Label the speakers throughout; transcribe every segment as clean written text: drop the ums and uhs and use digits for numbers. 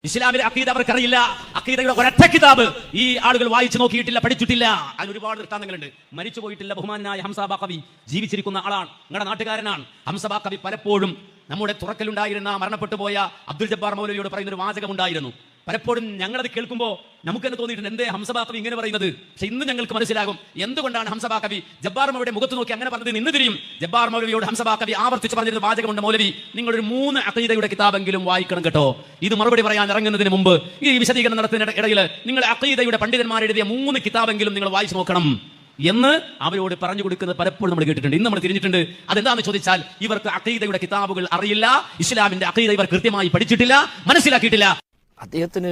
Speaker 1: ഇസ്ലാമിലെ അഖീദ അവർക്കറിയില്ല. അഖീദയുടെ ഒരൊറ്റ കിതാബ് ഈ ആളുകൾ വായിച്ചു നോക്കിയിട്ടില്ല, പഠിച്ചിട്ടില്ല. അതിന് ഒരുപാട് ദൃഷ്ടാന്തങ്ങളുണ്ട്. മരിച്ചു പോയിട്ടില്ല ബഹുമാനായ ഹംസ ബാഖവി ജീവിച്ചിരിക്കുന്ന ആളാണ്, നിങ്ങളുടെ നാട്ടുകാരനാണ്. ഹംസ ബാഖവി പലപ്പോഴും നമ്മുടെ തുറക്കലുണ്ടായിരുന്ന മരണപ്പെട്ടു പോയ അബ്ദുൽ ജബ്ബാർ മൗലവിയോട് പറയുന്ന ഒരു വാചകമുണ്ടായിരുന്നു. പലപ്പോഴും ഞങ്ങളത് കേൾക്കുമ്പോൾ നമുക്ക് തന്നെ തോന്നിയിട്ടുണ്ട്, എന്തേ ഹംസ ബാഖവി ഇങ്ങനെ പറയുന്നത്. പക്ഷെ ഇന്ന് ഞങ്ങൾക്ക് മനസ്സിലാകും എന്തുകൊണ്ടാണ് ഹംസ ബാഖവി ജബ്ബാർ മൗലവിയുടെ മുഖത്ത് നോക്കി അങ്ങനെ പറഞ്ഞത്. ഇന്ന് തിരിയും. ജബ്ബാർ മൗലവിയോട് ഹംസ ബാഖവി ആവർത്തിച്ച് പറഞ്ഞൊരു വാചകമുണ്ട്, മൗലവി നിങ്ങളൊരു 3 അഖീദയുടെ കിതാബെങ്കിലും വായിക്കണം കേട്ടോ. ഇത് മറുപടി പറയാൻ ഇറങ്ങുന്നതിന് മുമ്പ് ഈ വിശദീകരണം നടത്തുന്ന ഇടയിൽ നിങ്ങൾ അഖീദയുടെ പണ്ഡിതന്മാർ എഴുതിയ 3 കിതാബെങ്കിലും നിങ്ങൾ വായിച്ചു നോക്കണം എന്ന് അവരോട് പറഞ്ഞു കൊടുക്കുന്നത് പലപ്പോഴും നമ്മൾ കേട്ടിട്ടുണ്ട്. ഇന്ന് നമ്മൾ തിരിഞ്ഞിട്ടുണ്ട്. അതെന്താണെന്ന് ചോദിച്ചാൽ ഇവർക്ക് അഖീദയുടെ കിതാബുകൾ അറിയില്ല, ഇസ്ലാമിന്റെ അഖീദ ഇവർ കൃത്യമായി പഠിച്ചിട്ടില്ല, മനസ്സിലാക്കിയിട്ടില്ല.
Speaker 2: അദ്ദേഹത്തിന്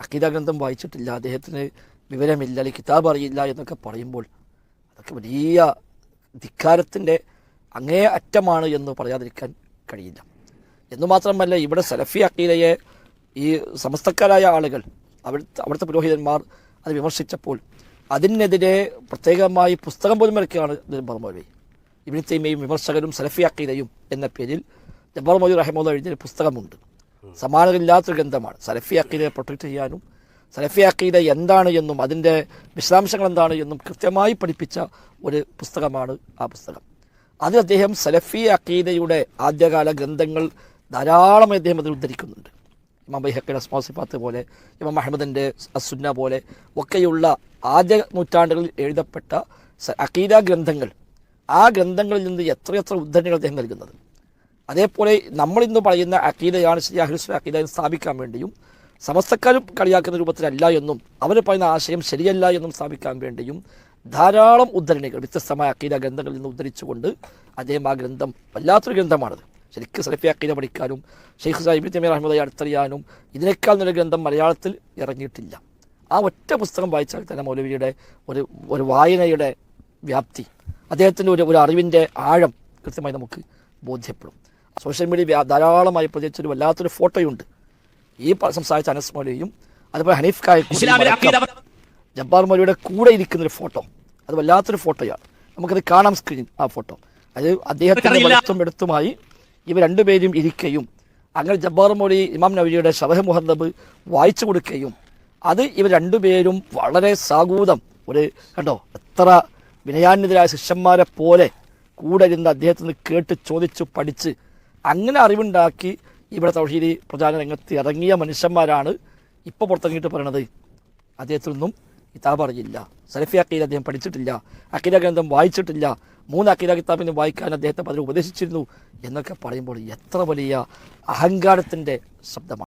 Speaker 2: അഖീദ ഗ്രന്ഥം വായിച്ചിട്ടില്ല, അദ്ദേഹത്തിന് വിവരമില്ല, അല്ലെങ്കിൽ കിതാബ് അറിയില്ല എന്നൊക്കെ പറയുമ്പോൾ അതൊക്കെ വലിയ ധിക്കാരത്തിൻ്റെ അങ്ങേ അറ്റമാണ് എന്ന് പറയാതിരിക്കാൻ കഴിയില്ല. എന്നു മാത്രമല്ല, ഇവിടെ സലഫി അഖീദയെ ഈ സമസ്തക്കാരായ ആളുകൾ അവിടുത്തെ പുരോഹിതന്മാർ അത് വിമർശിച്ചപ്പോൾ അതിനെതിരെ പ്രത്യേകമായി പുസ്തകം പോലും ഇറക്കുകയാണ് ജബ്ബാർ മൗലവി. ഇബ്നു തൈമിയ്യയും വിമർശകരും സലഫി അഖീദയും എന്ന പേരിൽ ജബ്ബാർ മൗലവി റഹിമഹുല്ലാഹ് എഴുതിയ പുസ്തകമുണ്ട്. സമാനമില്ലാത്തൊരു ഗ്രന്ഥമാണ്. സലഫി അഖീദയെ പ്രൊട്ടക്ട് ചെയ്യാനും സലഫി അഖീദ എന്താണ് എന്നും അതിൻ്റെ വിശദാംശങ്ങൾ എന്താണ് എന്നും കൃത്യമായി പഠിപ്പിച്ച ഒരു പുസ്തകമാണ് ആ പുസ്തകം. അത് അദ്ദേഹം സലഫി അഖീദയുടെ ആദ്യകാല ഗ്രന്ഥങ്ങൾ ധാരാളമായി അദ്ദേഹം അതിൽ ഉദ്ധരിക്കുന്നുണ്ട്. ഇമാം ബൈഹഖിയുടെ അസ്മാഉ സിഫാത്ത് പോലെ, ഇമാം അഹ്മദിൻ്റെ അസ്സുന്ന പോലെ ഒക്കെയുള്ള ആദ്യ നൂറ്റാണ്ടുകളിൽ എഴുതപ്പെട്ട അഖീദ ഗ്രന്ഥങ്ങൾ, ആ ഗ്രന്ഥങ്ങളിൽ നിന്ന് എത്രയെത്ര ഉദ്ധരണികൾ അദ്ദേഹം നൽകുന്നത്. അതേപോലെ നമ്മളിന്ന് പറയുന്ന അഖീദയാണ് ശരി, അഹ്ലുസുന്ന അഖീദ എന്ന് സ്ഥാപിക്കാൻ വേണ്ടിയും സമസ്തക്കാരും കളിയാക്കുന്ന രൂപത്തിലല്ല എന്നും അവർ പറയുന്ന ആശയം ശരിയല്ല എന്നും സ്ഥാപിക്കാൻ വേണ്ടിയും ധാരാളം ഉദ്ധരണികൾ വ്യത്യസ്തമായ അഖീദ ഗ്രന്ഥങ്ങളിൽ നിന്ന് ഉദ്ധരിച്ചുകൊണ്ട് അദ്ദേഹം ആ ഗ്രന്ഥം വല്ലാത്തൊരു ഗ്രന്ഥമാണത്. ശരിക്കും സലഫി അഖീദ പഠിക്കാനും ഷെയ്ഖ് ഇബ്നു തൈമിയ്യ റഹിമഹുല്ലാഹി അടുത്തറിയാനും ഇതിനേക്കാൾ നല്ല ഗ്രന്ഥം മലയാളത്തിൽ ഇറങ്ങിയിട്ടില്ല. ആ ഒറ്റ പുസ്തകം വായിച്ചാൽ തന്നെ മൗലവിയുടെ ഒരു വായനയുടെ വ്യാപ്തി, അദ്ദേഹത്തിൻ്റെ ഒരു അറിവിൻ്റെ ആഴം കൃത്യമായി നമുക്ക് ബോധ്യപ്പെടും. സോഷ്യൽ മീഡിയ ധാരാളമായി പ്രചരിച്ചൊരു വല്ലാത്തൊരു ഫോട്ടോയുണ്ട്. ഈ സംസാരിച്ച അനസ് മൗലവിയും അതുപോലെ ഹനീഫ് ജബ്ബാർ മൗലവിയുടെ കൂടെ ഇരിക്കുന്നൊരു ഫോട്ടോ, അത് വല്ലാത്തൊരു ഫോട്ടോയാണ്. നമുക്കത് കാണാം സ്ക്രീൻ. ആ ഫോട്ടോ അത് അദ്ദേഹത്തിൻ്റെ വലത്തും എടുത്തുമായി ഇവർ രണ്ടുപേരും ഇരിക്കുകയും അങ്ങനെ ജബ്ബാർ മൗലവി ഇമാം നവവിയുടെ ശറഹ് മുഹദ്ദബ് വായിച്ചു കൊടുക്കുകയും അത് ഇവർ രണ്ടുപേരും വളരെ സാഗൂതം കണ്ടോ എത്ര വിനയാന്വിതരായ ശിഷ്യന്മാരെ പോലെ കൂടെ ഇരുന്ന് അദ്ദേഹത്തിന് കേട്ട് ചോദിച്ചു പഠിച്ച് അങ്ങനെ അറിവുണ്ടാക്കി ഇവിടെ തൗഹീദ് പ്രചാരണ രംഗത്ത് ഇറങ്ങിയ മനുഷ്യന്മാരാണ് ഇപ്പോൾ പുറത്തിറങ്ങിയിട്ട് പറയണത് അദ്ദേഹത്തിനൊന്നും കിതാബ് അറിയില്ല, സലഫി അഖീദ അദ്ദേഹം പഠിച്ചിട്ടില്ല, അഖീദ ഗ്രന്ഥം വായിച്ചിട്ടില്ല, 3 അഖീദ കിതാബിന് വായിക്കാൻ അദ്ദേഹത്തെ പലരും ഉപദേശിച്ചിരുന്നു എന്നൊക്കെ പറയുമ്പോൾ എത്ര വലിയ അഹങ്കാരത്തിൻ്റെ ശബ്ദമാണ്.